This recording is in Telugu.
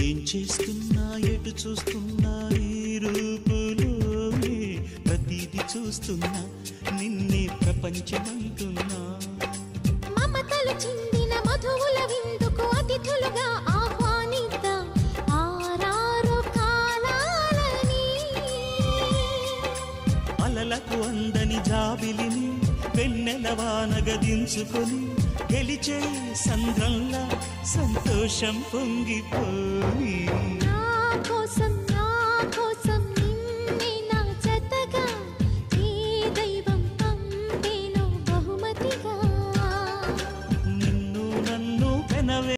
ఏం చేస్తున్నా ఎటు చూస్తున్నా ఈ రూపులోనే ప్రతిదీ చూస్తున్నా నిన్నే ప్రపంచమంటున్నా మమతలు చిందిన మధువుల విందుకు అతిథులుగా ఆహ్వానిద్దాం ఆరారు కాలాలని అలలకు అందని జాబిలిని వెన్నెలవానగా దించుకొని గెలిచే సంద్రంలా సంతోషం పొంగిపోయి నా కోసం